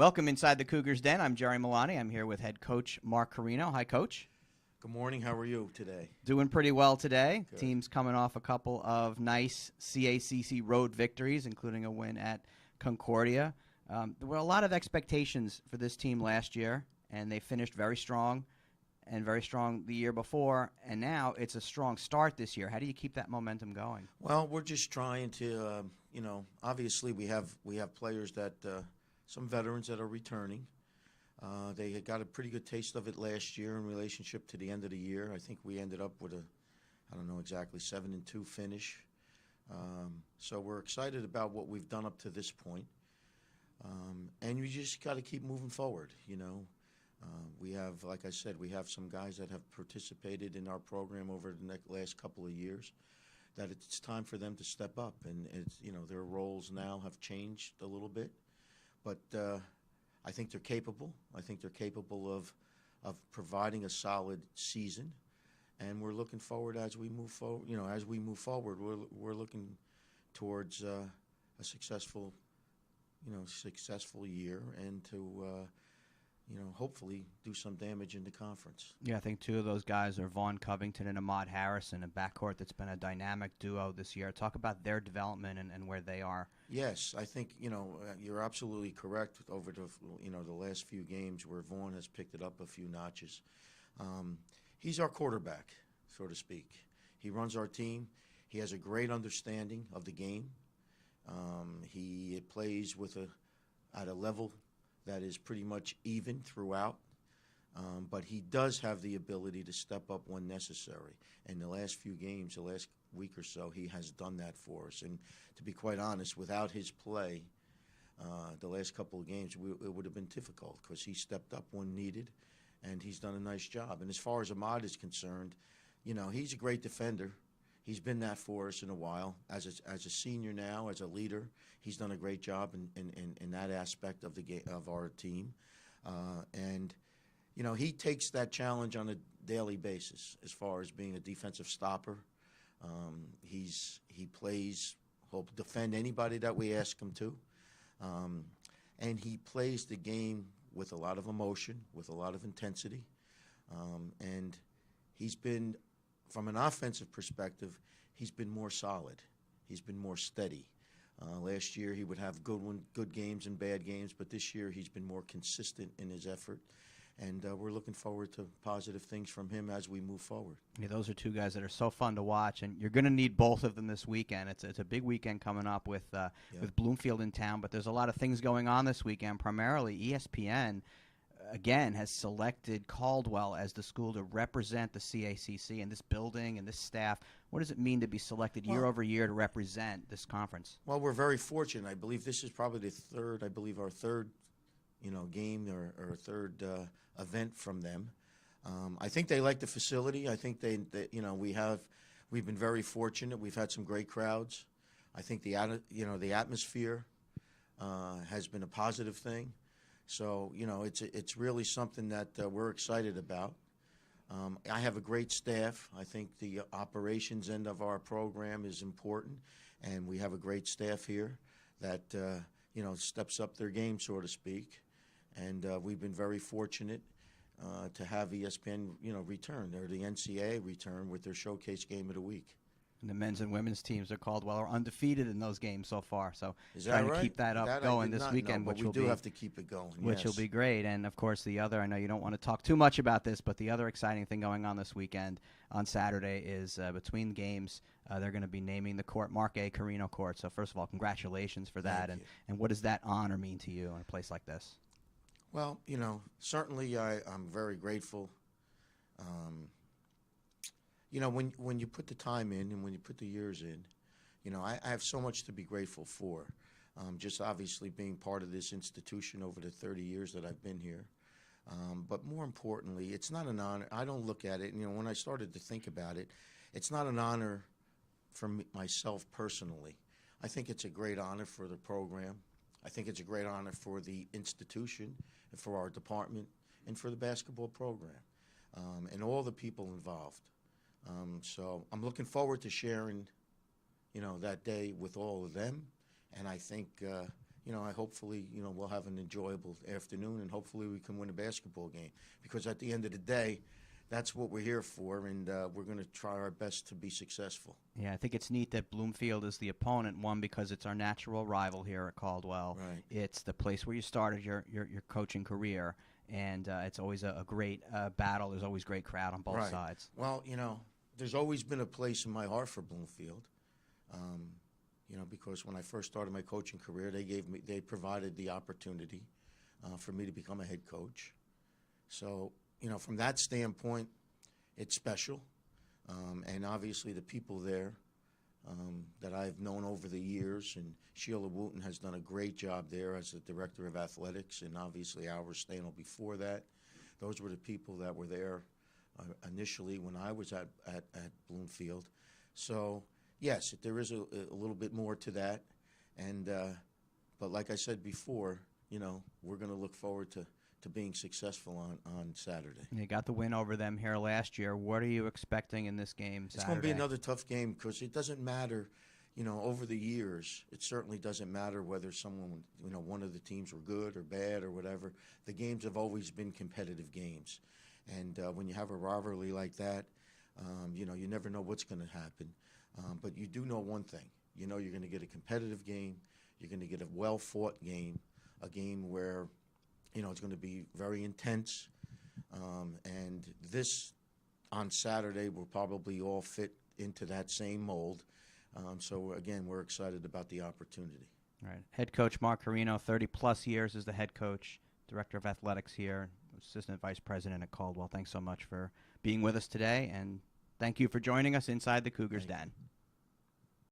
Welcome inside the Cougars Den. I'm Jerry Milani. I'm here with head coach Mark Corino. Hi, Coach. Good morning. How are you today? Doing pretty well today. Good. Team's coming off a couple of nice CACC road victories, including a win at Concordia. There were a lot of expectations for this team last year, and they finished very strong the year before, and now it's a strong start this year. How do you keep that momentum going? Well, we're just trying to, obviously we have players that, some veterans that are returning. They had got a pretty good taste of it last year in relationship to the end of the year. I think we ended up with I don't know exactly, 7-2 finish. So we're excited about what we've done up to this point. And you just got to keep moving forward, We have, like I said, we have some guys that have participated in our program over the last couple of years that it's time for them to step up. And, their roles now have changed a little bit. But I think they're capable. I think they're capable of providing a solid season. And we're looking forward as we move forward. As we move forward, we're looking towards a successful year and to hopefully do some damage in the conference. Yeah, I think two of those guys are Vaughn, Covington, and Ahmad Harrison, a backcourt that's been a dynamic duo this year. Talk about their development and where they are. Yes, I think you're absolutely correct. Over the last few games where Vaughn has picked it up a few notches. He's our quarterback, so to speak. He runs our team. He has a great understanding of the game. He plays at a level that is pretty much even throughout, but he does have the ability to step up when necessary. In the last few games, the last week or so, he has done that for us. And to be quite honest, without his play, the last couple of games, it would have been difficult because he stepped up when needed, and he's done a nice job. And as far as Ahmad is concerned, he's a great defender. He's been that for us in a while. As a senior now, as a leader, he's done a great job in that aspect of of our team. And he takes that challenge on a daily basis as far as being a defensive stopper. He'll defend anybody that we ask him to. And he plays the game with a lot of emotion, with a lot of intensity. And he's been, from an offensive perspective, he's been more solid. He's been more steady. Last year he would have good games and bad games, but this year he's been more consistent in his effort. And we're looking forward to positive things from him as we move forward. Yeah, those are two guys that are so fun to watch, and you're going to need both of them this weekend. It's a big weekend coming up with Bloomfield in town, but there's a lot of things going on this weekend. Primarily, ESPN again has selected Caldwell as the school to represent the CACC and this building and this staff. What does it mean to be selected year over year to represent this conference? Well, we're very fortunate. I believe this is probably our third game or third event from them. I think they like the facility. I think we've been very fortunate. We've had some great crowds. I think the atmosphere has been a positive thing. So it's really something that we're excited about. I have a great staff. I think the operations end of our program is important, and we have a great staff here that steps up their game, so to speak. And we've been very fortunate to have ESPN, return, or the NCAA return with their showcase game of the week. And the men's and women's teams of Caldwell are undefeated in those games so far. So trying to keep that up going this weekend, which we do have to keep it going. Which will be great. And of course, I know you don't want to talk too much about this, but the other exciting thing going on this weekend on Saturday is between games, they're going to be naming the court Mark A. Corino Court. So first of all, congratulations for that. And what does that honor mean to you in a place like this? Well, certainly I'm very grateful. When you put the time in and when you put the years in, I have so much to be grateful for. Just obviously being part of this institution over the 30 years that I've been here. But more importantly, it's not an honor. I don't look at it, when I started to think about it, it's not an honor for myself personally. I think it's a great honor for the program. I think it's a great honor for the institution and for our department and for the basketball program and all the people involved. So I'm looking forward to sharing, that day with all of them. And I think, I hopefully, we'll have an enjoyable afternoon, and hopefully we can win a basketball game. Because at the end of the day, that's what we're here for, and we're going to try our best to be successful. Yeah, I think it's neat that Bloomfield is the opponent, one, because it's our natural rival here at Caldwell. Right. It's the place where you started your coaching career, and it's always a great battle. There's always great crowd on both sides. Well, there's always been a place in my heart for Bloomfield. Because when I first started my coaching career, they provided the opportunity for me to become a head coach. So, from that standpoint, it's special. And obviously the people there that I've known over the years, and Sheila Wooten has done a great job there as the director of athletics, and obviously Albert Stanel before that. Those were the people that were there initially when I was at Bloomfield. So, yes, there is a little bit more to that. And but like I said before, we're going to look forward to being successful on Saturday. You got the win over them here last year. What are you expecting in this game Saturday? It's going to be another tough game because it doesn't matter, over the years, it certainly doesn't matter whether someone, one of the teams were good or bad or whatever. The games have always been competitive games. And when you have a rivalry like that, you never know what's going to happen. But you do know one thing. You're going to get a competitive game. You're going to get a well-fought game, a game where, it's going to be very intense. And this, on Saturday, will probably all fit into that same mold. So, again, we're excited about the opportunity. All right. Head coach Mark Corino, 30-plus years as the head coach, director of athletics here, assistant vice president at Caldwell. Thanks so much for being with us today, and thank you for joining us inside the Cougars Den.